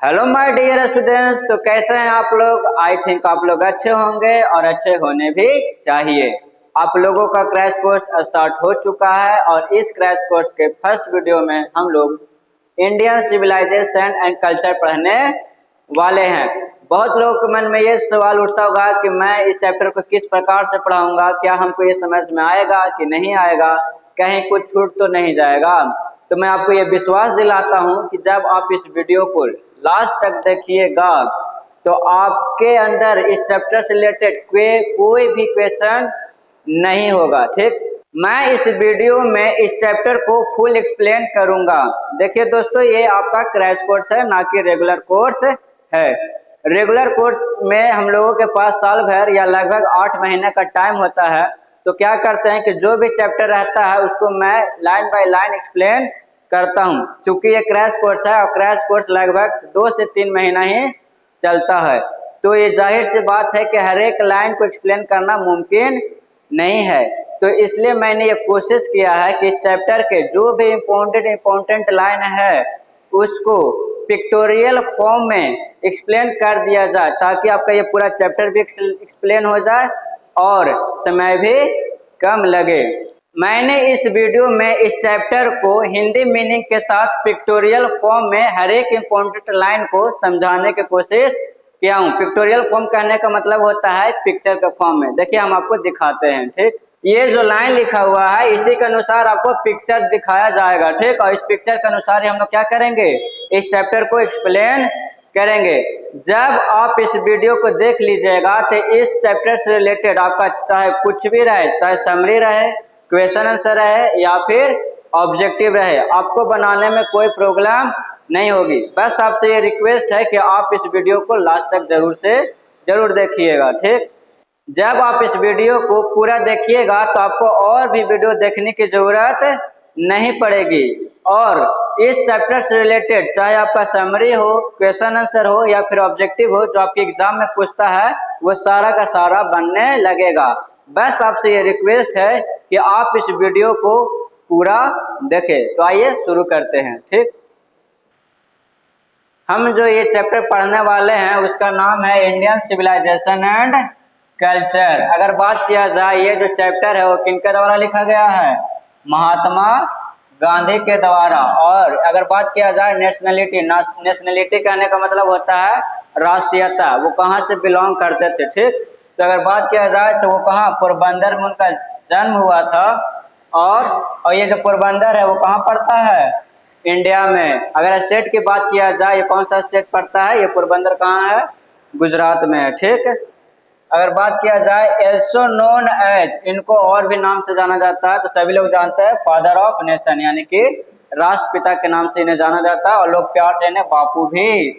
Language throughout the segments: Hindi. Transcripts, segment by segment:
Hello my dear students. तो कैसे हैं आप लोग? आई थिंक आप लोग अच्छे होंगे और अच्छे होने भी चाहिए। आप लोगों का क्रैश कोर्स स्टार्ट हो चुका है और इस क्रैश कोर्स के फर्स्ट वीडियो में हम लोग इंडियन सिविलाइजेशन एंड कल्चर पढ़ने वाले हैं। बहुत लोगों के मन में ये सवाल उठता होगा कि मैं इस चैप्टर को किस प्रकार से पढ़ाऊंगा, क्या हमको ये समझ में आएगा कि नहीं आएगा, कहीं कुछ छूट तो नहीं जाएगा। तो मैं आपको ये विश्वास दिलाता हूँ कि जब आप इस वीडियो को लास्ट तक देखिएगा तो आपके अंदर इस चैप्टर से रिलेटेड कोई भी क्वेश्चन नहीं होगा। ठीक, मैं इस वीडियो में इस चैप्टर को फुल एक्सप्लेन करूंगा। देखिए दोस्तों, ये आपका क्रैश कोर्स है, ना कि रेगुलर कोर्स है। रेगुलर कोर्स में हम लोगों के पास साल भर या लगभग 8 महीने का टाइम होता है। तो क्या करते हैं कि जो भी चैप्टर रहता है उसको मैं लाइन बाय लाइन एक्सप्लेन करता हूँ। चूंकि ये क्रैश कोर्स है और क्रैश कोर्स लगभग 2 से 3 महीना ही चलता है, तो ये जाहिर सी बात है कि हर एक लाइन को एक्सप्लेन करना मुमकिन नहीं है। तो इसलिए मैंने ये कोशिश किया है कि इस चैप्टर के जो भी इम्पोर्टेंट लाइन है उसको पिक्टोरियल फॉर्म में एक्सप्लेन कर दिया जाए, ताकि आपका ये पूरा चैप्टर भी एक्सप्लेन हो जाए और समय भी कम लगे। मैंने इस वीडियो में इस चैप्टर को हिंदी मीनिंग के साथ पिक्टोरियल फॉर्म में हर एक इम्पोर्टेंट लाइन को समझाने की कोशिश किया हूँ। पिक्टोरियल फॉर्म कहने का मतलब होता है पिक्चर के फॉर्म में। देखिए हम आपको दिखाते हैं। ठीक, ये जो लाइन लिखा हुआ है इसी के अनुसार आपको पिक्चर दिखाया जाएगा। ठीक, और इस पिक्चर के अनुसार ही हम लोग क्या करेंगे, इस चैप्टर को एक्सप्लेन करेंगे। जब आप इस वीडियो को देख लीजिएगा तो इस चैप्टर से रिलेटेड आपका चाहे कुछ भी रहे, चाहे समरी रहे, क्वेश्चन आंसर रहे या फिर ऑब्जेक्टिव रहे, आपको बनाने में कोई प्रॉब्लम नहीं होगी। बस आपसे ये रिक्वेस्ट है कि आप इस वीडियो को लास्ट तक जरूर देखिएगा। ठीक, जब आप इस वीडियो को पूरा देखिएगा तो आपको और भी वीडियो देखने की जरूरत नहीं पड़ेगी और इस चैप्टर से रिलेटेड चाहे आपका समरी हो, क्वेश्चन आंसर हो या फिर ऑब्जेक्टिव हो, जो आपके एग्जाम में पूछता है वो सारा का सारा बनने लगेगा। बस आपसे ये रिक्वेस्ट है कि आप इस वीडियो को पूरा देखें। तो आइए शुरू करते हैं। ठीक, हम जो ये चैप्टर पढ़ने वाले हैं उसका नाम है इंडियन सिविलाइजेशन एंड कल्चर। अगर बात किया जाए ये जो चैप्टर है वो किनके द्वारा लिखा गया है, महात्मा गांधी के द्वारा। और अगर बात किया जाए नेशनलिटी कहने का मतलब होता है राष्ट्रीयता, वो कहाँ से बिलोंग करते थे। ठीक, तो अगर बात किया जाए तो वो कहाँ, पोरबंदर में उनका जन्म हुआ था। और ये जो पोरबंदर है वो कहाँ पड़ता है, इंडिया में। अगर स्टेट की बात किया जाए ये कौन सा स्टेट पड़ता है, ये पोरबंदर कहाँ है, गुजरात में है। ठीक, अगर बात किया जाए एल्सो नोन एज, इनको और भी नाम से जाना जाता है, तो सभी लोग जानते हैं फादर ऑफ नेशन, यानी कि राष्ट्रपिता के नाम से इन्हें जाना जाता है और लोग प्यार से इन्हें बापू भी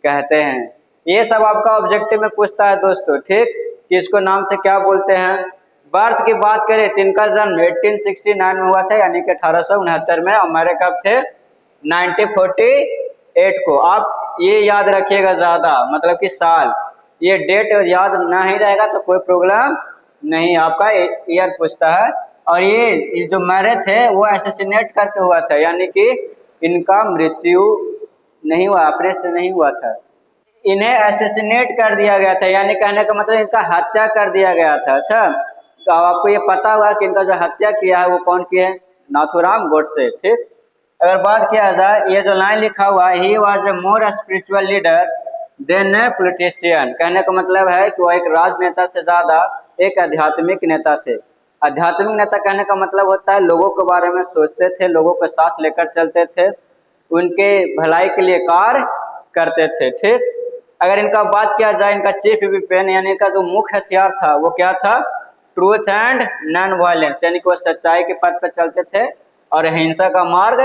कहते हैं। ये सब आपका ऑब्जेक्टिव में पूछता है दोस्तों। ठीक, कि इसको नाम से क्या बोलते हैं। बर्थ की बात करें तो इनका जन्म 1869 में हुआ था, यानी कि 1869 में। और मरे कब थे, 1948 को। आप ये याद रखिएगा ज्यादा, मतलब कि साल, ये डेट याद नहीं रहेगा तो कोई प्रॉब्लम नहीं, आपका ईयर पूछता है। और ये जो मरे थे वो असैसिनेट करके हुआ था, यानी कि इनका मृत्यु नहीं हुआ, अपने से नहीं हुआ था, इन्हें असैसिनेट कर दिया गया था, यानी कहने का मतलब इनका हत्या कर दिया गया था। अच्छा, तो आपको ये पता हुआ कि इनका जो हत्या किया है वो कौन किया है, नाथूराम गोडसे। ठीक, अगर बात किया जाए ये जो लाइन लिखा हुआ है, he was a more spiritual leader than a politician, कहने का मतलब है कि वो एक राजनेता से ज्यादा एक आध्यात्मिक नेता थे। आध्यात्मिक नेता कहने का मतलब होता है लोगों के बारे में सोचते थे, लोगों को साथ लेकर चलते थे, उनके भलाई के लिए कार्य करते थे। ठीक, अगर इनका बात किया जाए इनका चीफ वेपन, यानी इनका जो मुख्य हथियार था वो क्या था, ट्रूथ एंड नॉन वायलेंस, यानी कि वो सच्चाई के पथ पर चलते थे और अहिंसा का मार्ग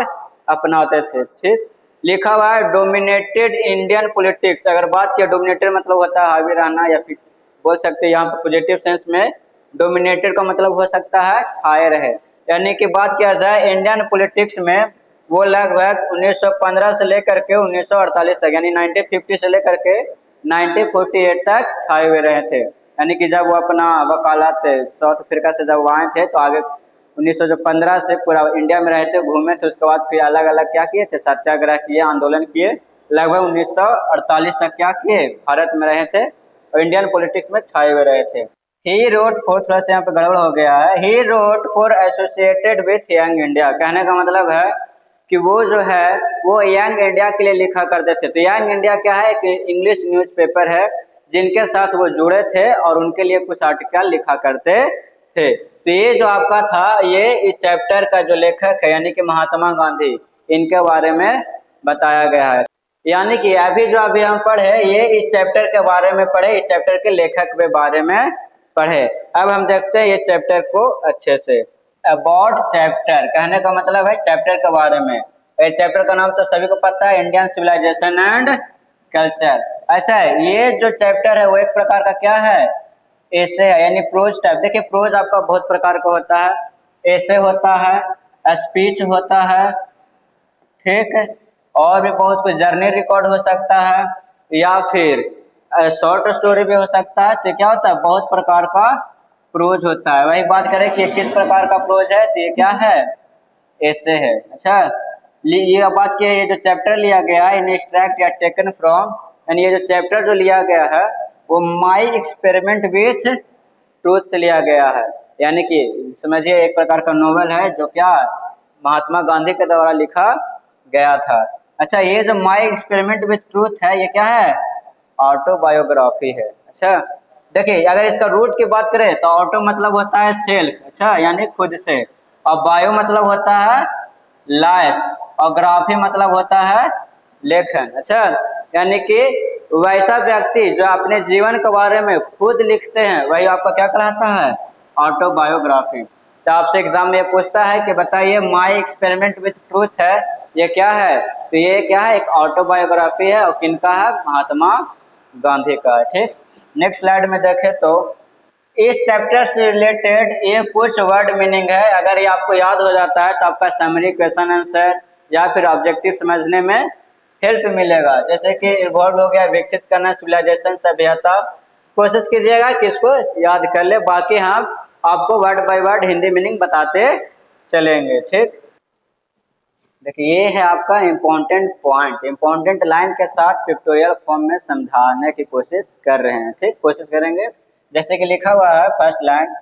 अपनाते थे। ठीक, लिखा हुआ है डोमिनेटेड इंडियन पॉलिटिक्स। अगर बात किया, डोमिनेटेड मतलब होता है हावी रहना, या फिर बोल सकते हैं यहाँ पर पॉजिटिव सेंस में डोमिनेटेड का मतलब हो सकता है छाए रहे। यानी कि बात किया जाए इंडियन पॉलिटिक्स में वो लगभग 1915 से लेकर के 1948 तक, यानी 1950 से लेकर के 1948 तक छाए हुए रहे थे। यानी कि जब वो अपना वकालत साउथ अफ्रीका से जब आए थे तो आगे 1915 से पूरा इंडिया में रहे थे, घूमे थे, उसके बाद फिर अलग अलग क्या किए थे, सत्याग्रह किए, आंदोलन किए लगभग 1948 तक क्या किए, भारत में रहे थे और इंडियन पॉलिटिक्स में छाए हुए रहे थे। ही रोट फॉर, थोड़ा सा यहाँ पे गड़बड़ हो गया है, he wrote for associated with young India. कहने का मतलब है कि वो जो है वो यंग इंडिया के लिए लिखा करते थे। तो यंग इंडिया क्या है, कि इंग्लिश न्यूज़पेपर है जिनके साथ वो जुड़े थे और उनके लिए कुछ आर्टिकल लिखा करते थे। तो ये जो आपका था, ये इस चैप्टर का जो लेखक है यानी कि महात्मा गांधी, इनके बारे में बताया गया है। यानी कि अभी हम पढ़े ये इस चैप्टर के बारे में पढ़े, इस चैप्टर के लेखक के बारे में पढ़े। अब हम देखते हैं ये चैप्टर को अच्छे से। अबाउट चैप्टर, कहने का मतलब है चैप्टर के बारे में। चैप्टर का नाम तो सभी को पता है, इंडियन सिविलाइजेशन एंड कल्चर। ऐसा है, ये जो चैप्टर है वो एक प्रकार का क्या है, ऐसे है, यानी प्रोज टाइप। देखिए प्रोज आपका बहुत प्रकार का होता है, ऐसे होता है, स्पीच होता है, ठीक है, और भी बहुत कुछ, जर्नी रिकॉर्ड हो सकता है या फिर शॉर्ट स्टोरी भी हो सकता है। तो क्या होता है, बहुत प्रकार का प्रोज होता है। वही बात करें कि किस प्रकार का प्रोज है, तो ये क्या है, ऐसे है। अच्छा, ये बात की, ये जो चैप्टर लिया गया है इन एक्सट्रैक्ट या टेकन फ्रॉम, यानी ये जो चैप्टर जो लिया गया है वो माई एक्सपेरिमेंट विथ ट्रूथ से लिया गया है। यानी कि समझिए एक प्रकार का नोवेल है जो क्या महात्मा गांधी के द्वारा लिखा गया था। अच्छा, ये जो माई एक्सपेरिमेंट विथ ट्रूथ है ये क्या है, ऑटोबायोग्राफी है। अच्छा देखिए, अगर इसका रूट की बात करें तो ऑटो मतलब होता है सेल्फ, अच्छा यानी खुद से, और बायो मतलब होता है लाइफ, और ग्राफी मतलब होता है लेखन। अच्छा, यानी कि वैसा व्यक्ति जो अपने जीवन के बारे में खुद लिखते हैं वही आपका क्या कहलाता है, ऑटोबायोग्राफी। तो आपसे एग्जाम में पूछता है कि बताइए माई एक्सपेरिमेंट विथ ट्रूथ है ये क्या है, तो ये क्या है, एक ऑटोबायोग्राफी है, और किनका है, महात्मा गांधी का है। ठीक, नेक्स्ट स्लाइड में देखें तो इस चैप्टर से रिलेटेड ये कुछ वर्ड मीनिंग है। अगर ये आपको याद हो जाता है तो आपका समरी, क्वेश्चन आंसर या फिर ऑब्जेक्टिव समझने में हेल्प मिलेगा। जैसे कि इवॉल्व हो गया, विकसित करना, सिविलाइजेशन, सभ्यता। कोशिश कीजिएगा कि इसको याद कर ले, बाकी हम आपको word by word Hindi meaning बताते चलेंगे। ठीक, देखिए ये है आपका इम्पोर्टेंट पॉइंट, इम्पोर्टेंट लाइन के साथ पिक्टोरियल फॉर्म में समझाने की कोशिश कर रहे हैं। ठीक, कोशिश करेंगे। जैसे कि लिखा हुआ है first line,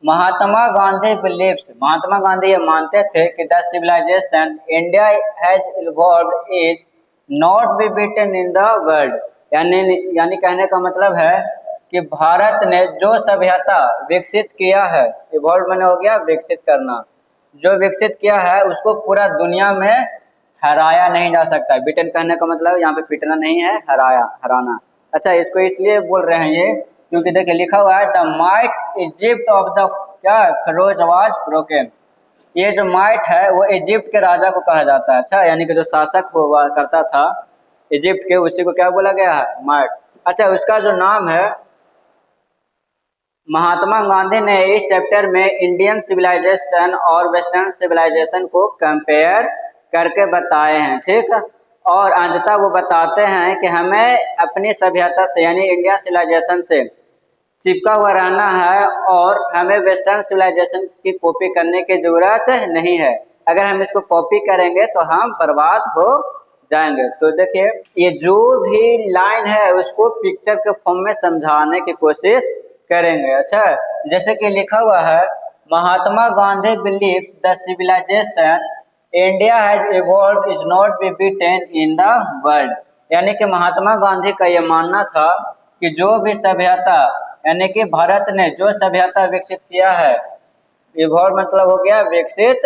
Mahatma Gandhi believes, Mahatma Gandhi ये मानते थे कि the civilisation India has evolved is not be beaten in the world. यानी कहने का मतलब है कि भारत ने जो सभ्यता विकसित किया है, इवॉल्व मैंने हो गया विकसित करना, जो विकसित किया है उसको पूरा दुनिया में हराया नहीं जा सकता। बीटन कहने का मतलब यहाँ पे पीटना नहीं है, हराया, हराना। अच्छा, इसको इसलिए बोल रहे हैं ये क्योंकि देखिए लिखा हुआ है the might Egypt of the क्या फिरोज वाज ब्रोकन। ये जो माइट है वो इजिप्ट के राजा को कहा जाता है। अच्छा, यानी कि जो शासक हुआ करता था इजिप्ट के, उसी को क्या बोला गया है, माइट। अच्छा, उसका जो नाम है, महात्मा गांधी ने इस चैप्टर में इंडियन सिविलाइजेशन और वेस्टर्न सिविलाइजेशन को कंपेयर करके बताए हैं। ठीक, और अंततः वो बताते हैं कि हमें अपनी सभ्यता से यानी इंडियन सिविलाइजेशन से चिपका हुआ रहना है और हमें वेस्टर्न सिविलाइजेशन की कॉपी करने की जरूरत नहीं है। अगर हम इसको कॉपी करेंगे तो हम बर्बाद हो जाएंगे। तो देखिए ये जो भी लाइन है उसको पिक्चर के फॉर्म में समझाने की कोशिश करेंगे। अच्छा, जैसे कि लिखा हुआ है Mahatma Gandhi believes the civilisation India has evolved is not be beaten in the world. यानी कि महात्मा गांधी का ये मानना था कि जो भी सभ्यता यानी कि भारत ने जो सभ्यता विकसित किया है, इवॉल्व मतलब हो गया विकसित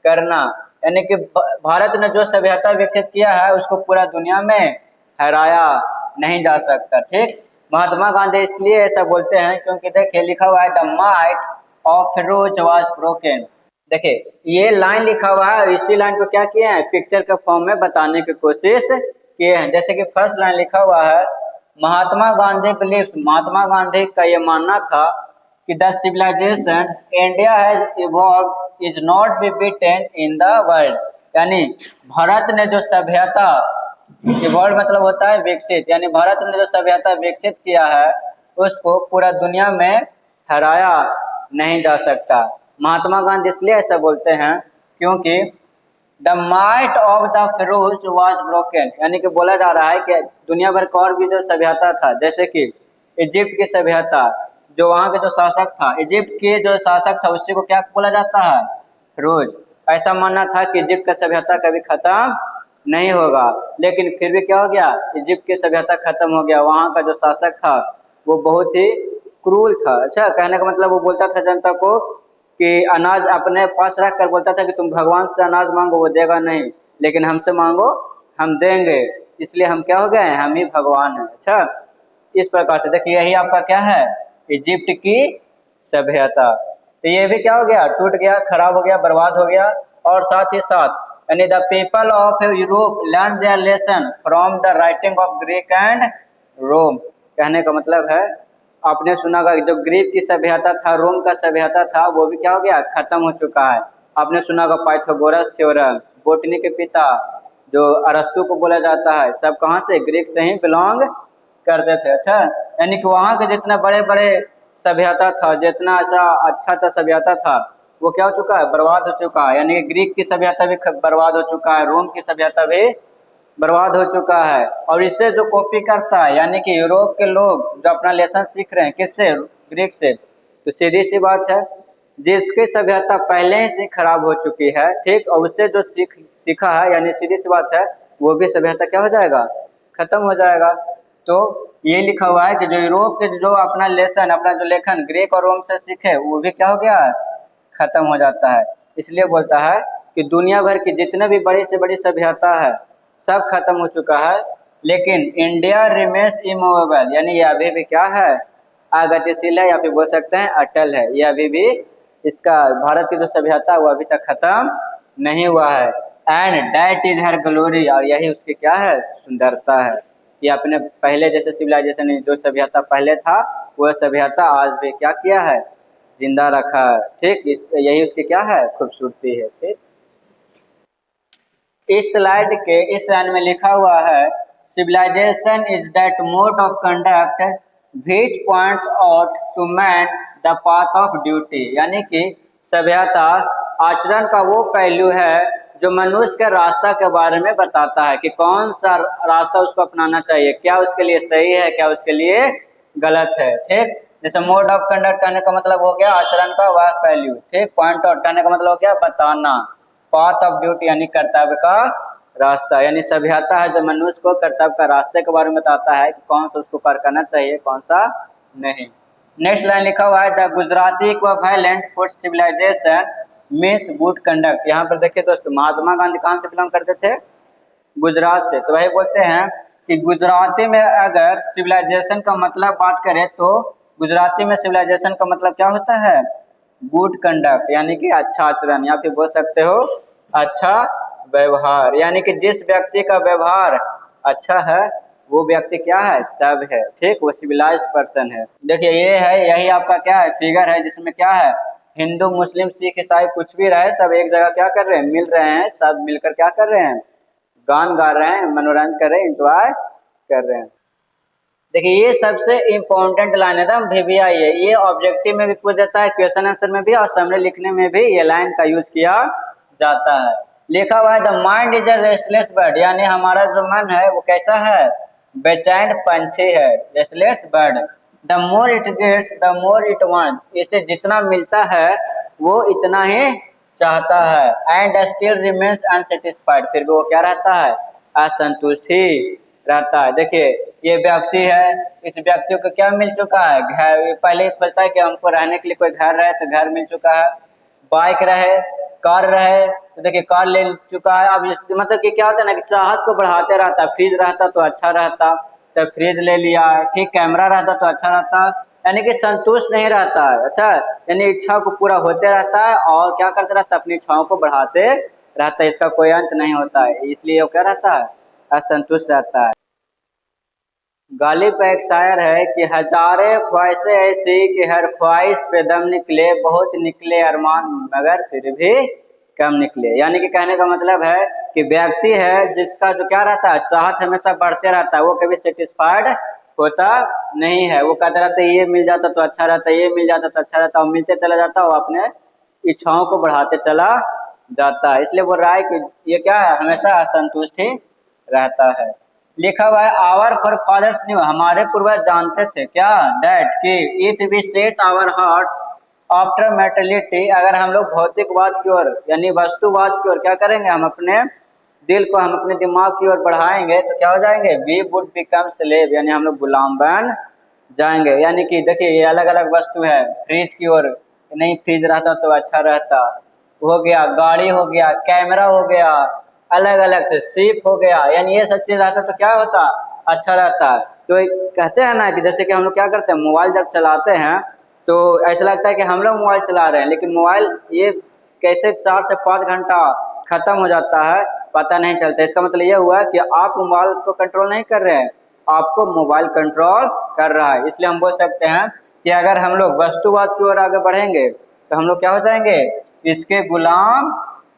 करना, यानी कि भारत ने जो सभ्यता विकसित किया है उसको पूरा दुनिया में हराया नहीं जा सकता। ठीक, महात्मा गांधी इसलिए ऐसा बोलते हैं क्योंकि देखिए लिखा हुआ है the might of Pharaohs was broken. देखिए ये लाइन लिखा हुआ है, इसी लाइन को क्या किए हैं, पिक्चर के फॉर्म में बताने की कोशिश किए हैं। जैसे कि फर्स्ट लाइन लिखा हुआ है महात्मा गांधी बिलीव्स, महात्मा गांधी का ये मानना था कि the civilisation India has evolved is not be beaten in the world. यानी भारत ने जो सभ्यता, इवॉल्व मतलब होता है विकसित, यानी भारत ने जो सभ्यता विकसित किया है उसको पूरा दुनिया में हराया नहीं जा सकता। महात्मा गांधी इसलिए ऐसा बोलते हैं क्योंकि the might of the Pharaohs was broken, यानी कि बोला जा रहा है कि दुनिया भर का और भी जो सभ्यता था, जैसे कि इजिप्ट की सभ्यता, जो वहाँ के जो शासक था, इजिप्ट के जो शासक था उसी को क्या बोला जाता है, फिरोज। ऐसा मानना था कि इजिप्ट का सभ्यता कभी खत्म नहीं होगा, लेकिन फिर भी क्या हो गया, इजिप्ट की सभ्यता खत्म हो गया। वहाँ का जो शासक था वो बहुत ही क्रूर था। अच्छा, कहने का मतलब वो बोलता था जनता को कि अनाज अपने पास रख कर बोलता था कि तुम भगवान से अनाज मांगो, वो देगा नहीं, लेकिन हमसे मांगो हम देंगे, इसलिए हम क्या हो गए हैं, हम ही भगवान हैं। अच्छा, इस प्रकार से देखिए यही आपका क्या है, इजिप्ट की सभ्यता। तो ये भी क्या हो गया, टूट गया, खराब हो गया, बर्बाद हो गया। और साथ ही साथ यानी the people of Europe learn their lesson from the writing of Greek and Rome. कहने का मतलब है, आपने सुना होगा जो ग्रीक की सभ्यता था, रोम का सभ्यता था, वो भी क्या हो गया, खत्म हो चुका है। आपने सुना होगा पाइथागोरस थ्योरम, बोटनी के पिता जो अरस्तु को बोला जाता है, सब कहाँ से, ग्रीक से ही बिलोंग करते थे। अच्छा, यानी कि वहाँ के जितने बड़े बड़े सभ्यता था, जितना ऐसा अच्छा अच्छा सभ्यता था, वो क्या हो चुका है, बर्बाद हो चुका है। यानी कि ग्रीक की सभ्यता भी बर्बाद हो चुका है, रोम की सभ्यता भी बर्बाद हो चुका है। और इससे जो कॉपी करता है, यानी कि यूरोप के लोग जो अपना लेसन सीख रहे हैं किससे, ग्रीक से, तो सीधी सी बात है, जिसकी सभ्यता पहले ही से खराब हो चुकी है, ठीक, और उससे जो सीखा है, यानी सीधी सी बात है, वो भी सभ्यता क्या हो जाएगा, खत्म हो जाएगा। तो ये लिखा हुआ है कि जो यूरोप के जो अपना लेसन, अपना जो लेखन ग्रीक और रोम से सीखे, वो भी क्या हो गया, खत्म हो जाता है। इसलिए बोलता है कि दुनिया भर की जितने भी बड़ी से बड़ी सभ्यता है सब खत्म हो चुका है, लेकिन इंडिया रिमेन्स इमूवेबल, यानी ये अभी भी क्या है, अगतिशील है, या फिर बोल सकते हैं अटल है। ये अभी भी, इसका भारत की जो सभ्यता है वो अभी तक खत्म नहीं हुआ है। And that is her glory, और यही उसकी क्या है, सुंदरता है। कि अपने पहले जैसे सिविलाइजेशन, जो सभ्यता पहले था वो सभ्यता आज भी क्या किया है, जिंदा रखा है। ठीक, इस यही उसकी क्या है, खूबसूरती है। ठीक, इस स्लाइड के इस लाइन में लिखा हुआ है, civilization is that mode of conduct which points out to man the path of duty, यानी कि सभ्यता आचरण का वो पहलू है जो मनुष्य के रास्ता के बारे में बताता है कि कौन सा रास्ता उसको अपनाना चाहिए, क्या उसके लिए सही है, क्या उसके लिए गलत है। ठीक, जैसे मोड ऑफ कंडक्ट कहने का मतलब हो गया आचरण का वह पहलू। ठीक, पॉइंट आउट कहने का मतलब हो गया बताना, पाथ ऑफ ड्यूटी यानी कर्तव्य का रास्ता, यानी सभ्यता है जो मनुष्य को कर्तव्य का रास्ते के बारे में बताता है कि कौन सा उसको पार करना चाहिए, कौन सा नहीं। नेक्स्ट लाइन लिखा हुआ है, the Gujarati equivalent for civilization means good conduct. यहाँ पर देखिए दोस्तों, महात्मा गांधी कहाँ से बिलोंग करते थे, गुजरात से। तो वही बोलते हैं कि गुजराती में अगर सिविलाइजेशन का मतलब बात करें तो गुजराती में सिविलाइजेशन का मतलब क्या होता है, गुड कंडक्ट, यानी कि अच्छा आचरण, या फिर बोल सकते हो अच्छा व्यवहार। यानी कि जिस व्यक्ति का व्यवहार अच्छा है वो व्यक्ति क्या है, सब है। ठीक, वो सिविलाइज्ड पर्सन है। देखिए ये है, यही आपका क्या है, फिगर है, जिसमें क्या है, हिंदू मुस्लिम सिख ईसाई कुछ भी रहे, सब एक जगह क्या कर रहे हैं, मिल रहे हैं, सब मिलकर क्या कर रहे हैं, गान गा रहे हैं, मनोरंजन कर रहे हैं, एंजॉय कर रहे हैं। देखिए ये सबसे इम्पोर्टेंट लाइन है एकदम भीविया, ये ऑब्जेक्टिव में भी पूछ जाता है, क्वेश्चन आंसर में भी, और सामने लिखने में भी ये लाइन का यूज किया जाता है। लिखा हुआ है, the mind is a restless bird, यानी हमारा जो मन है वो कैसा है, बेचैन पंछी है, restless bird. The more it gets the more it wants, इसे जितना मिलता है वो इतना ही चाहता है। एंड स्टिल रिमेन्स अनसेटिस्फाइड, फिर भी वो क्या रहता है, असंतुष्ट ही रहता है। देखिए ये व्यक्ति है, इस व्यक्ति को क्या मिल चुका है, घर। पहले सोचता है कि हमको रहने के लिए कोई घर रहे, तो घर मिल चुका है, बाइक रहे, कार रहे, तो देखिए कार ले चुका है। अब मतलब कि क्या होता है ना कि चाहत को बढ़ाते रहता है, फ्रिज रहता तो अच्छा रहता, तो फ्रिज ले लिया। ठीक, कैमरा रहता तो अच्छा रहता, यानी कि संतुष्ट नहीं रहता है। अच्छा, यानी इच्छा को पूरा होते रहता है और क्या करते रहता है, अपनी इच्छाओं को बढ़ाते रहता है, इसका कोई अंत नहीं होता है, इसलिए वो क्या रहता है, असंतुष्ट रहता है। गालिब का एक शायर है कि हजारे ख्वाहिशें ऐसी कि हर ख्वाहिश पे दम निकले, बहुत निकले अरमान मगर फिर भी कम निकले। यानी कि कहने का मतलब है कि व्यक्ति है जिसका जो क्या रहता है, चाहत हमेशा बढ़ते रहता है, वो कभी सेटिस्फाइड होता नहीं है। वो कहता रहता है ये मिल जाता तो अच्छा रहता, ये मिल जाता तो अच्छा रहता, और मिलते चला जाता, वो अपने इच्छाओं को बढ़ाते चला जाता है। इसलिए बोल रहा है कि ये क्या है, हमेशा असंतुष्ट ही रहता है। लिखा हुआ है आवर फॉर फादर्स न्यू, हमारे पूर्वज जानते थे क्या, डैट कि if we set our heart after mentality, अगर हम लोग भौतिकवाद की ओर यानी वस्तुवाद की ओर क्या करेंगे, हम अपने दिल को हम अपने दिमाग की ओर बढ़ाएंगे तो क्या हो जाएंगे, वी वुड बिकम स्लेव, यानी हम लोग गुलाम बन जाएंगे। यानी कि देखिए ये अलग अलग वस्तु है, फ्रिज की ओर नहीं, फ्रिज रहता तो अच्छा रहता, हो गया गाड़ी, हो गया कैमरा, हो गया अलग अलग से शिप हो गया, यानी ये सब चीज रहता तो क्या होता, अच्छा रहता। तो कहते हैं ना कि जैसे कि हम लोग क्या करते हैं, मोबाइल जब चलाते हैं तो ऐसा लगता है कि हम लोग मोबाइल चला रहे हैं, लेकिन मोबाइल ये कैसे 4 से 5 घंटा खत्म हो जाता है पता नहीं चलता। इसका मतलब ये हुआ कि आप मोबाइल को कंट्रोल नहीं कर रहे हैं, आपको मोबाइल कंट्रोल कर रहा है। इसलिए हम बोल सकते हैं कि अगर हम लोग वस्तुवाद की ओर आगे बढ़ेंगे तो हम लोग क्या हो जाएंगे, इसके गुलाम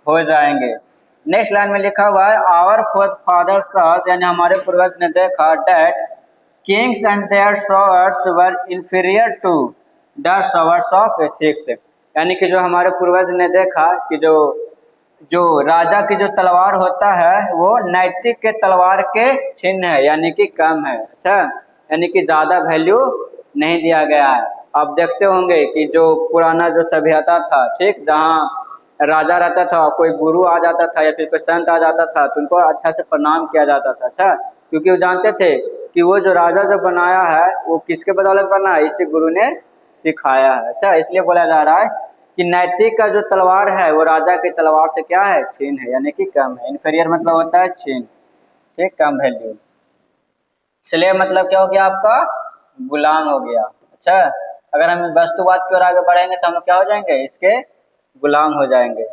हो जाएंगे। नेक्स्ट लाइन में लिखा हुआ है आवर फादर्स, यानी हमारे पूर्वज ने देखा, that kings and their swords were inferior to the swords of ethics, यानी कि जो हमारे पूर्वज ने देखा कि जो जो राजा की जो तलवार होता है वो नैतिक के तलवार के चिन्ह है, यानी कि कम है। अच्छा, यानी कि ज्यादा वैल्यू नहीं दिया गया है। आप देखते होंगे कि जो पुराना जो सभ्यता था, ठीक, जहाँ राजा रहता था, कोई गुरु आ जाता था या फिर कोई संत आ जाता था तो उनको अच्छा से प्रणाम किया जाता था। अच्छा, क्योंकि वो जानते थे कि वो जो राजा जो बनाया है वो किसके बदौलत बना है, इसी गुरु ने सिखाया है। अच्छा, इसलिए बोला जा रहा है कि नैतिक का जो तलवार है वो राजा की तलवार से क्या है, छीन है, यानी कि कम है। इन्फीरियर मतलब होता है छीन, ठीक, कम वैल्यू। स्लेव मतलब क्या हो गया, आपका गुलाम हो गया। अच्छा, अगर हम वस्तुवाद की ओर आगे बढ़ेंगे तो हम क्या हो जाएंगे, इसके गुलाम हो जाएंगे।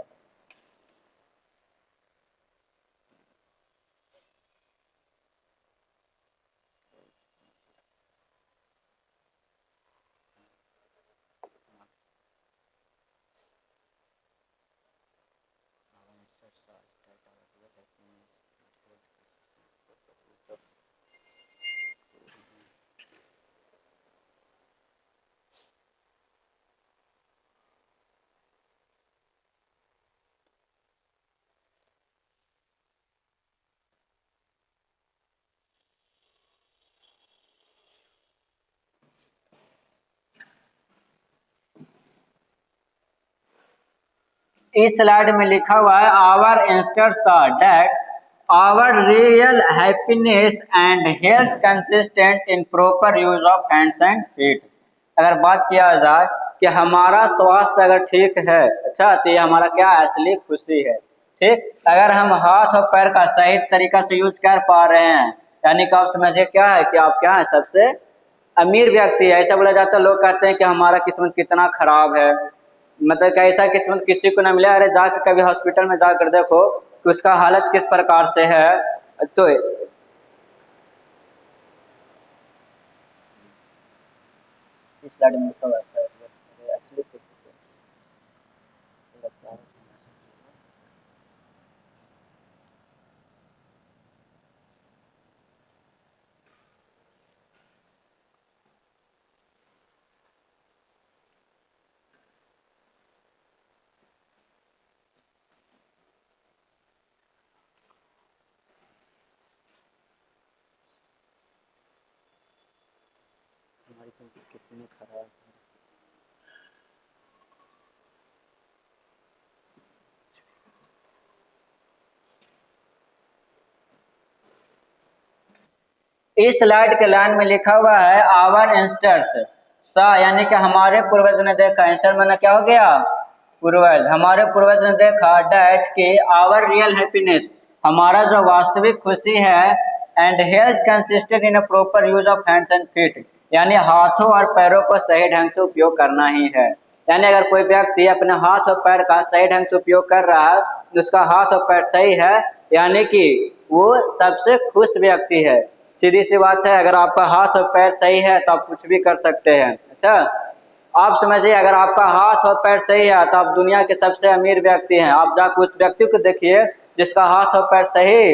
इस स्लाइड में लिखा हुआ है our ancestors are that our real happiness and health consistent in proper use of hands and feet. अगर बात किया जाए कि हमारा स्वास्थ्य अगर ठीक है, अच्छा, तो ये हमारा क्या है, असली खुशी है। ठीक, अगर हम हाथ और पैर का सही तरीका से यूज कर पा रहे हैं, यानी कि आप समझिए क्या है कि आप क्या है, सबसे अमीर व्यक्ति है। ऐसा बोला जाता है, लोग कहते हैं कि हमारा किस्मत कितना खराब है, मतलब कि ऐसा किस्मत किसी को ना मिला। अरे जाकर कभी हॉस्पिटल में जाकर देखो कि उसका हालत किस प्रकार से है। तो इस स्लाइड में लिखा हुआ है असली खुशी लगता है। हमारी जिंदगी कितनी खराब है। इस स्लाइड के लाइन में लिखा हुआ है आवर एंस्टर्स सा, यानी कि हमारे पूर्वज ने देखा, एंस्टर माना क्या हो गया, पूर्वज। हमारे पूर्वज ने देखा डैट कि आवर रियल हैप्पीनेस, हमारा जो वास्तविक खुशी है, and health consistent in a proper use of hands and feet, यानी हाथों और पैरों को सही ढंग से उपयोग करना ही है। यानी अगर कोई व्यक्ति अपने हाथ और पैर का सही ढंग से उपयोग कर रहा है, उसका हाथ और पैर सही है, यानी कि वो सबसे खुश व्यक्ति है। सीधी सी बात है, अगर आपका हाथ और पैर सही है तो आप कुछ भी कर सकते हैं। अच्छा, आप समझिए अगर आपका हाथ और पैर सही है तो आप दुनिया के सबसे अमीर व्यक्ति हैं। आप जाकर उस व्यक्ति को देखिए जिसका हाथ और पैर सही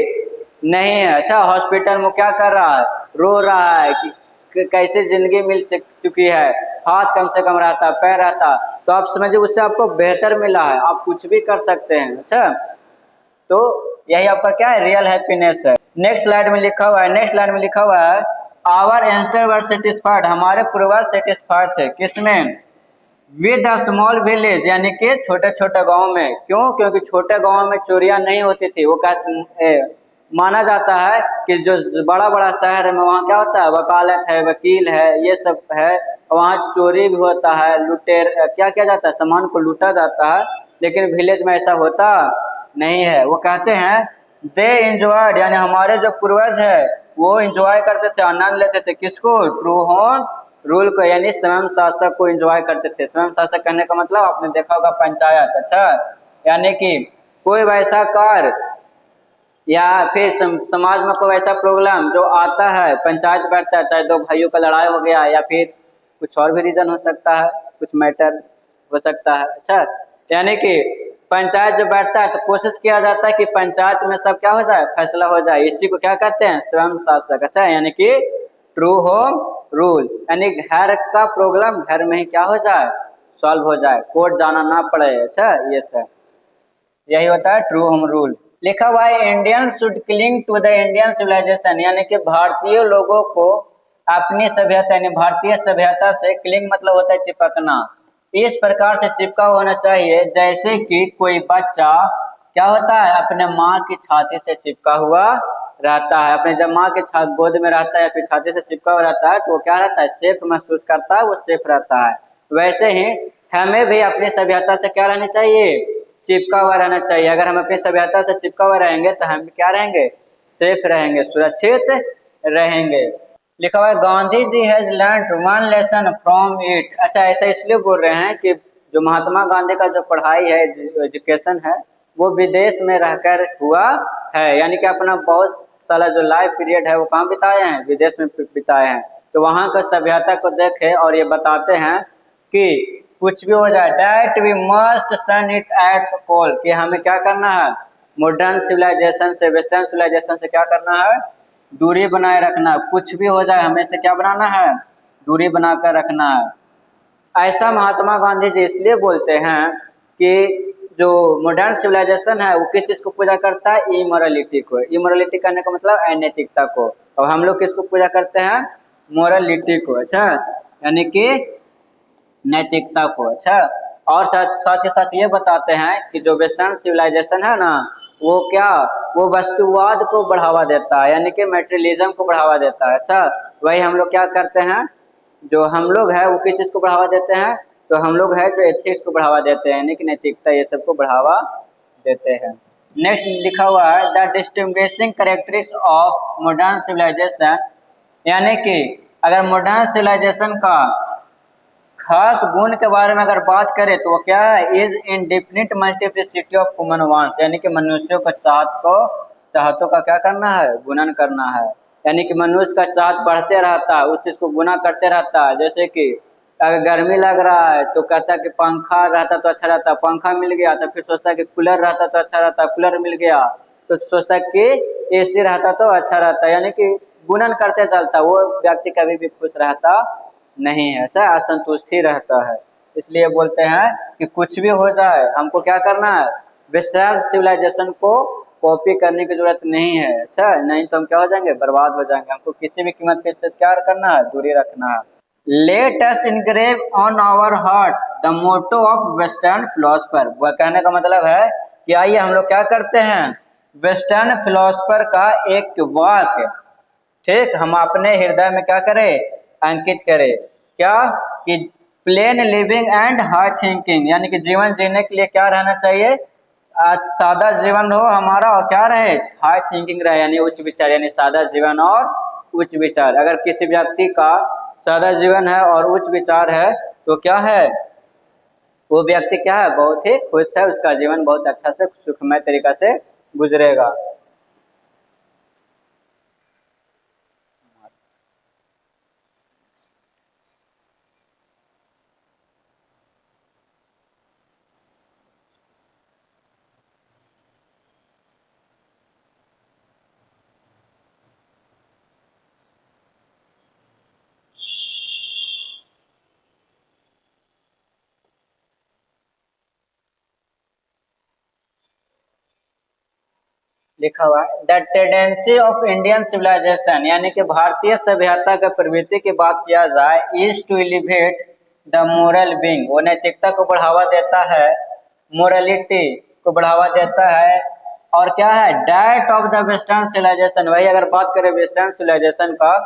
नहीं है, अच्छा, हॉस्पिटल में क्या कर रहा है, रो रहा है कि कैसे जिंदगी मिल चुकी है, हाथ कम से कम रहता, पैर रहता, तो आप समझिए उससे आपको बेहतर मिला है, आप कुछ भी कर सकते हैं। अच्छा, तो यही आपका क्या है, रियल हैप्पीनेस है। नेक्स्ट स्लाइड में लिखा हुआ है, आवर एंसेस्टर वर सेटिस्फाइड, हमारे पूर्वज सेटिस्फाइड थे, किसमें, विद अ स्मॉल विलेज, यानी कि छोटे छोटे गांव में। क्यों? क्योंकि छोटे गांव में चोरियां नहीं होती थी। वो माना जाता है कि जो बड़ा बड़ा शहर में वहाँ क्या होता है, वकालत है, वकील है, ये सब है, वहाँ चोरी भी होता है, लुटेर क्या किया जाता है, सामान को लूटा जाता है, लेकिन विलेज में ऐसा होता नहीं है। वो कहते हैं दे एंजॉयड, यानी हमारे जो पूर्वज है वो एंजॉय करते थे, आनंद लेते थे, किसको, ट्रू होम रूल को, यानी स्वयं शासक को एंजॉय करते थे। स्वयं शासक करने का मतलब आपने देखा होगा पंचायत। अच्छा, यानी कि कोई वैसा कार्य या फिर समाज में कोई ऐसा प्रॉब्लम जो आता है, पंचायत बैठता है, चाहे दो भाइयों का लड़ाई हो गया या फिर कुछ और भी रीजन हो सकता है, कुछ मैटर हो सकता है। अच्छा, यानी कि पंचायत जो बैठता है तो कोशिश किया जाता है कि पंचायत में सब क्या हो जाए, फैसला हो जाए, इसी को क्या कहते हैं, स्वयं शासक। अच्छा, यानी कि ट्रू होम रूल, यानी घर का प्रॉब्लम घर में ही क्या हो जाए, सॉल्व हो जाए, कोर्ट जाना ना पड़े। अच्छा, ये सब यही होता है ट्रू होम रूल। लिखा हुआ है Indian should cling to the Indian civilization, यानी कि भारतीय लोगों को अपनी सभ्यता यानी भारतीय सभ्यता से, क्लिंग मतलब होता है चिपकना, इस प्रकार से चिपका होना चाहिए जैसे कि कोई बच्चा क्या होता है, अपने माँ की छाती से चिपका हुआ रहता है। अपने जब माँ के गोद में रहता है या फिर छाती से चिपका हुआ रहता है तो वो क्या रहता है, सेफ महसूस करता है, वो सेफ रहता है। वैसे ही हमें भी अपनी सभ्यता से क्या रहना चाहिए, चिपका हुआ रहना चाहिए। अगर हम अपनी सभ्यता से चिपका हुआ रहेंगे तो हम क्या रहेंगे, सेफ रहेंगे, सुरक्षित रहेंगे। लिखा हुआ है Gandhi ji has learned one lesson from it. अच्छा, ऐसा इसलिए बोल रहे हैं कि जो महात्मा गांधी का जो पढ़ाई है, एजुकेशन है, वो विदेश में रहकर हुआ है, यानी कि अपना बहुत सारा जो लाइफ पीरियड है वो कहाँ बिताए हैं, विदेश में बिताए हैं। तो वहाँ का सभ्यता को देखे और ये बताते हैं कि कुछ भी हो जाए, that we must shun it at all, कि हमें क्या करना है, मॉडर्न सिविलाइजेशन से, वेस्टर्न सिविलाइजेशन से क्या करना है, दूरी बनाए रखना है। कुछ भी हो जाए हमें से क्या बनाना है, दूरी बनाकर रखना है। ऐसा महात्मा गांधी जी इसलिए बोलते हैं कि जो मॉडर्न सिविलाइजेशन है वो किस चीज को पूजा करता है, इमोरलिटी को। इमोरलिटी करने का मतलब अनैतिकता को, और हम लोग किसको पूजा करते हैं, मोरलिटी को। अच्छा, यानी कि नैतिकता को। अच्छा, और साथ ही साथ ये बताते हैं कि जो वेस्टर्न सिविलाइजेशन है ना, वो क्या, वो वस्तुवाद को बढ़ावा देता है, यानी कि मेटेरियलिज्म को बढ़ावा देता है। अच्छा, वही हम लोग क्या करते हैं, जो हम लोग है वो किस चीज को बढ़ावा देते हैं, तो हम लोग है जो एथिक्स को बढ़ावा देते हैं, यानी कि नैतिकता, ये सब को बढ़ावा देते हैं। नेक्स्ट लिखा हुआ है the distinguishing characteristics of modern civilization, यानी कि अगर मॉडर्न सिविलाइजेशन का खास गुण के बारे में अगर बात करें तो वो क्या है, is indefinite multiplicity of human wants, यानी कि मनुष्यों को चाहतों का क्या करना है, गुणन करना है। यानी कि मनुष्य का चाहत बढ़ते रहता है, उस चीज को गुना करते रहता है। जैसे कि अगर गर्मी लग रहा है तो कहता है कि पंखा रहता तो अच्छा रहता, पंखा मिल गया तो फिर सोचता है कि कूलर रहता तो अच्छा रहता, कूलर मिल गया तो सोचता है कि एसी रहता तो अच्छा रहता, यानी कि गुणन करते चलता, वो व्यक्ति कभी भी खुश रहता नहीं है, ऐसा असंतुष्टि रहता है। इसलिए बोलते हैं कि कुछ भी हो जाए हमको क्या करना है, वेस्टर्न सिविलाइजेशन को कॉपी करने की जरूरत नहीं है। अच्छा, नहीं तो हम क्या हो जाएंगे, बर्बाद हो जाएंगे। हमको किसी भी कीमत पे इससे क्या करना है, दूरी रखना है। Let us engrave on our heart the motto of western philosopher, वह कहने का मतलब है कि आइए हम लोग क्या करते हैं, वेस्टर्न फिलोसफर का एक वाक्य, ठीक, हम अपने हृदय में क्या करें, अंकित करें। क्या, कि plane living and high thinking, यानी कि जीवन जीने के लिए क्या रहना चाहिए, सादा जीवन हो हमारा, और क्या रहे, हाई थिंकिंग रहे, यानी उच्च विचार, यानी सादा जीवन और उच्च विचार। अगर किसी व्यक्ति का सादा जीवन है और उच्च विचार है तो क्या है, वो व्यक्ति क्या है, बहुत ही खुश है, उसका जीवन बहुत अच्छा से सुखमय तरीका से गुजरेगा। लिखा हुआ है the tendency of Indian civilization, यानी कि भारतीय सभ्यता का प्रवृत्ति की बात किया जाए, is to elevate the moral being, वो नैतिकता को बढ़ावा देता है, मोरलिटी को बढ़ावा देता है। और क्या है, that of the western civilization, वही अगर बात करें वेस्टर्न सिविलाइजेशन का,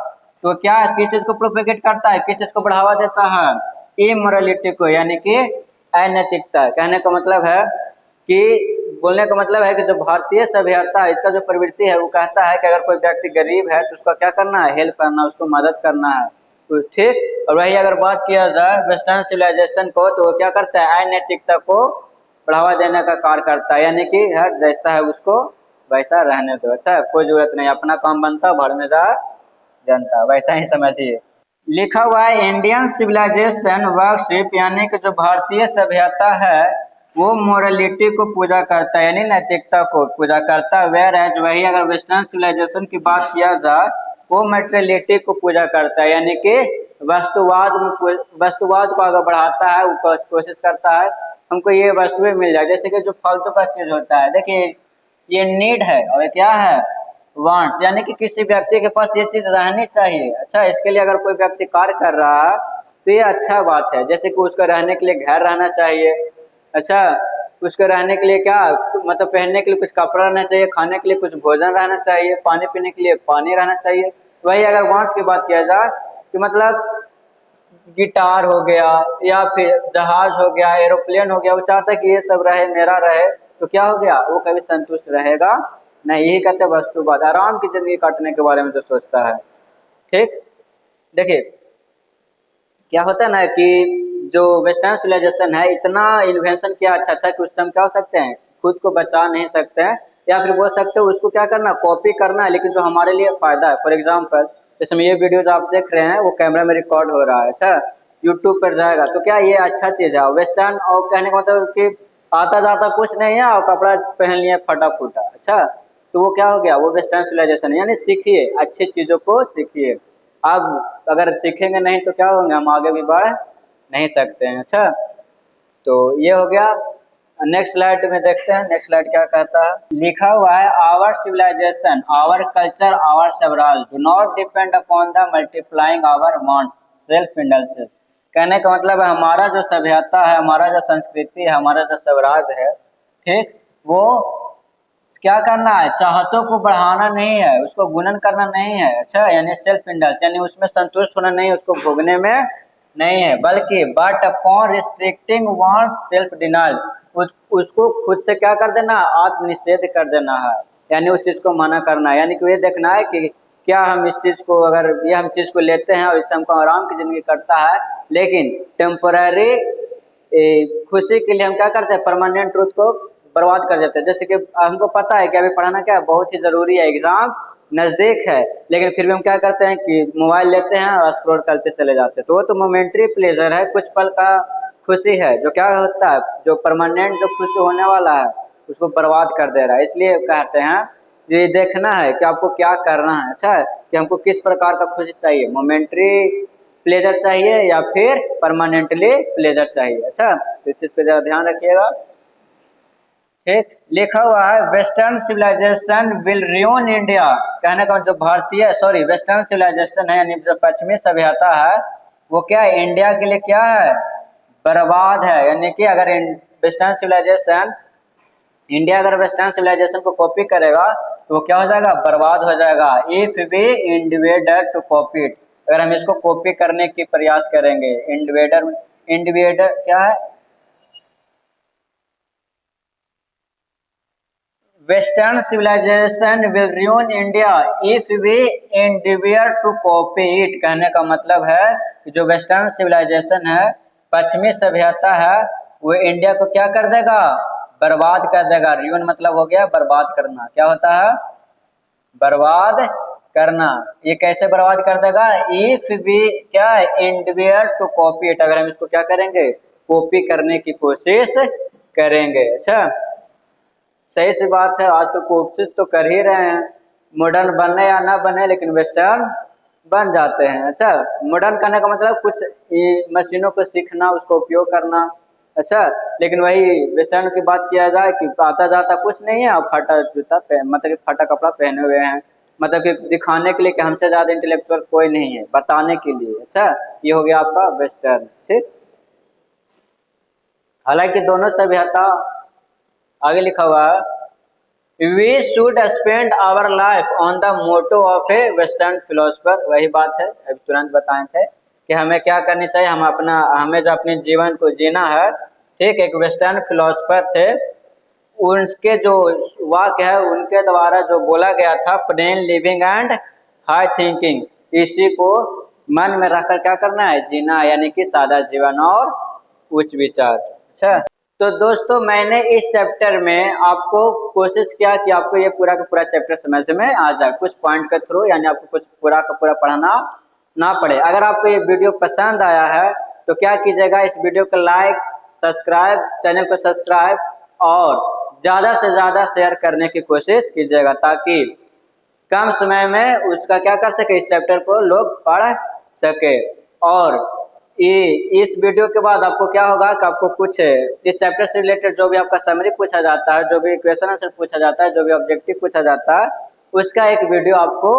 तो क्या किस चीज को प्रोपेगेट करता है, किस चीज को बढ़ावा देता है, इमोरलिटी को, यानी कि अनैतिकता। कहने का मतलब है कि बोलने का मतलब है कि जो भारतीय सभ्यता है, इसका जो प्रवृत्ति है वो कहता है कि अगर कोई व्यक्ति गरीब है तो उसका क्या करना है, हेल्प करना, उसको मदद करना है, तो ठीक। और वही अगर बात किया जाए वेस्टर्न सिविलाइजेशन को, तो वो क्या करता है, अनैतिकता को बढ़ावा देने का कार्य करता है, यानी कि हर जैसा है उसको वैसा रहने दो, अच्छा कोई जरूरत नहीं, अपना काम बनता भड़मेदार जनता, वैसा ही समझिए। लिखा हुआ है इंडियन सिविलाइजेशन वर्शिप, यानी कि जो भारतीय सभ्यता है वो मोरलिटी को पूजा करता है, यानी नैतिकता को पूजा करता है। वेयर एज वही अगर वेस्टर्न सिविलाइजेशन की बात किया जाए, वो मेटेरियलिटी को पूजा करता है, यानी कि वस्तुवाद को आगे बढ़ाता है, वो कोशिश करता है हमको ये वस्तुएं मिल जाए, जैसे कि जो फालतू का चीज होता है, देखिए ये नीड है और ये क्या है, वांट्स, यानी कि किसी व्यक्ति के पास ये चीज रहनी चाहिए। अच्छा, इसके लिए अगर कोई व्यक्ति कार्य कर रहा है तो ये अच्छा बात है, जैसे कि उसको रहने के लिए घर रहना चाहिए, अच्छा उसको रहने के लिए क्या मतलब पहनने के लिए कुछ कपड़ा रहना चाहिए, खाने के लिए कुछ भोजन रहना चाहिए, पानी पीने के लिए पानी रहना चाहिए। वही अगर वांट्स की बात किया जाए तो मतलब गिटार हो गया या फिर जहाज हो गया, एरोप्लेन हो गया, वो चाहता है कि ये सब रहे, मेरा रहे, तो क्या हो गया, वो कभी संतुष्ट रहेगा नहीं। यही कहते हैं वस्तुवाद, आराम की जिंदगी काटने के बारे में जो सोचता है, ठीक। देखिए क्या होता है ना कि जो वेस्टर्न सिविलाइजेशन है इतना इन्वेंशन किया अच्छा अच्छा कि उससे हम क्या हो सकते हैं, खुद को बचा नहीं सकते हैं, या फिर बोल सकते हैं उसको क्या करना, कॉपी करना है, लेकिन जो हमारे लिए फायदा है। फॉर एग्जाम्पल जैसे ये वीडियो जो आप देख रहे हैं वो कैमरा में रिकॉर्ड हो रहा है, अच्छा यूट्यूब पर जाएगा, तो क्या ये अच्छा चीज है वेस्टर्न, और कहने का मतलब कि आता जाता कुछ नहीं है और कपड़ा पहन लिए फटा फूटा, अच्छा तो वो क्या हो गया, वो वेस्टर्न सिविलाइजेशन है। यानी सीखिए, अच्छी चीजों को सीखिए, अब अगर सीखेंगे नहीं तो क्या होंगे, हम आगे भी बढ़ नहीं सकते हैं, अच्छा तो ये हो गया। नेक्स्ट स्लाइड में देखते हैं, नेक्स्ट स्लाइड क्या कहता है, लिखा हुआ है our civilization, our culture, our several do not depend upon the multiplying our wants self indulgence. कहने का मतलब है हमारा जो सभ्यता है, हमारा जो संस्कृति है, हमारा जो स्वराज है, ठीक, वो क्या करना है, चाहतों को बढ़ाना नहीं है, उसको गुणन करना नहीं है, अच्छा यानी सेल्फ इंडल्स, यानी उसमें संतुष्ट होना नहीं है, उसको भोगने में नहीं है, बल्कि but upon restricting want self denial, उसको खुद से क्या कर देना, आत्मनिषेध कर देना है, यानी उस चीज को मना करना है, यानी कि ये देखना है कि क्या हम इस चीज को, अगर ये हम चीज को लेते हैं और इससे हमको आराम की जिंदगी कटता है, लेकिन टेम्पररी खुशी के लिए हम क्या करते हैं, परमानेंट ट्रूथ को बर्बाद कर देते हैं। जैसे कि हमको पता है कि अभी पढ़ाना क्या है, बहुत ही जरूरी है, एग्जाम नजदीक है, लेकिन फिर भी हम क्या करते हैं कि मोबाइल लेते हैं और स्क्रॉल करते चले जाते हैं, तो वो तो मोमेंट्री प्लेजर है, कुछ पल का खुशी है, जो क्या होता है, जो परमानेंट जो खुश होने वाला है उसको बर्बाद कर दे रहा है। इसलिए कहते हैं ये देखना है कि आपको क्या करना है, अच्छा है कि हमको किस प्रकार का खुशी चाहिए, मोमेंट्री प्लेजर चाहिए या फिर परमानेंटली प्लेजर चाहिए, अच्छा तो इस चीज को जरा ध्यान रखिएगा, ठीक। लिखा हुआ है western civilization will ruin India, कहने का जो भारतीय सॉरी वेस्टर्न सिविलाइजेशन है, यानी जो पश्चिमी सभ्यता है, वो क्या है, इंडिया के लिए क्या है, बर्बाद है, यानी कि अगर वेस्टर्न सिविलाइजेशन, इंडिया अगर वेस्टर्न सिविलाइजेशन को कॉपी करेगा तो वो क्या हो जाएगा, बर्बाद हो जाएगा। If we endeavour to copy it, अगर हम इसको कॉपी करने की प्रयास करेंगे, इंडिवेडर, इंडिवेडर क्या है, western civilization will ruin India if we endeavor to copy it, कहने का मतलब है कि जो वेस्टर्न सिविलाइजेशन है, पश्चिमी सभ्यता है, वो इंडिया को क्या कर देगा, बर्बाद कर देगा। ruin मतलब हो गया बर्बाद करना, क्या होता है, बर्बाद करना। ये कैसे बर्बाद कर देगा, इफ वी क्या endeavor टू कॉपी इट, अगर हम इसको क्या करेंगे, कॉपी करने की कोशिश करेंगे, अच्छा सही सी बात है, आजकल कोशिश तो कर ही रहे हैं, मॉडर्न बने या ना बने, लेकिन वेस्टर्न बन जाते हैं। अच्छा मॉडर्न करने का मतलब कुछ मशीनों को सीखना, उसको उपयोग करना, अच्छा, लेकिन वही वेस्टर्न की बात किया जाए कि आता जाता कुछ नहीं है और फटा जूता मतलब कि फटा कपड़ा पहने हुए हैं, मतलब कि दिखाने के लिए कि हमसे ज्यादा इंटेलेक्चुअल कोई नहीं है, बताने के लिए। अच्छा, ये हो गया आपका वेस्टर्न। ठीक, हालांकि दोनों सभ्यता, आगे लिखा हुआ है we should spend our life on the motto of a western philosopher. वही बात है अभी तुरंत बताए थे कि हमें क्या करनी चाहिए, हमें जो अपने जीवन को जीना है। ठीक, एक वेस्टर्न फिलोसफर थे, उनके जो वाक्य है उनके द्वारा जो बोला गया था, plane living and high thinking, इसी को मन में रखकर क्या करना है, जीना, यानी कि सादा जीवन और उच्च विचार। अच्छा, तो दोस्तों मैंने इस चैप्टर में आपको कोशिश किया कि आपको ये पूरा का पूरा चैप्टर समझ में आ जाए, कुछ पॉइंट के थ्रू, यानी आपको कुछ पूरा का पूरा पढ़ना ना पड़े। अगर आपको ये वीडियो पसंद आया है तो क्या कीजिएगा, इस वीडियो को लाइक, सब्सक्राइब, चैनल को सब्सक्राइब और ज़्यादा से ज़्यादा शेयर करने की कोशिश कीजिएगा, ताकि कम समय में उसका क्या कर सके, इस चैप्टर को लोग पढ़ सके। और ये इस वीडियो के बाद आपको क्या होगा कि आपको कुछ इस चैप्टर से रिलेटेड जो भी आपका समरी पूछा जाता है, जो भी क्वेश्चन आंसर पूछा जाता है, जो भी ऑब्जेक्टिव पूछा जाता है, उसका एक वीडियो आपको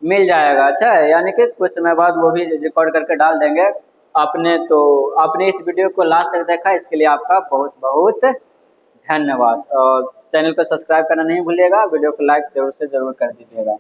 मिल जाएगा। अच्छा, यानी कि कुछ समय बाद वो भी रिकॉर्ड करके डाल देंगे आपने। तो आपने इस वीडियो को लास्ट तक देखा, इसके लिए आपका बहुत बहुत धन्यवाद। और चैनल को सब्सक्राइब करना नहीं भूलिएगा, वीडियो को लाइक जरूर से जरूर कर दीजिएगा।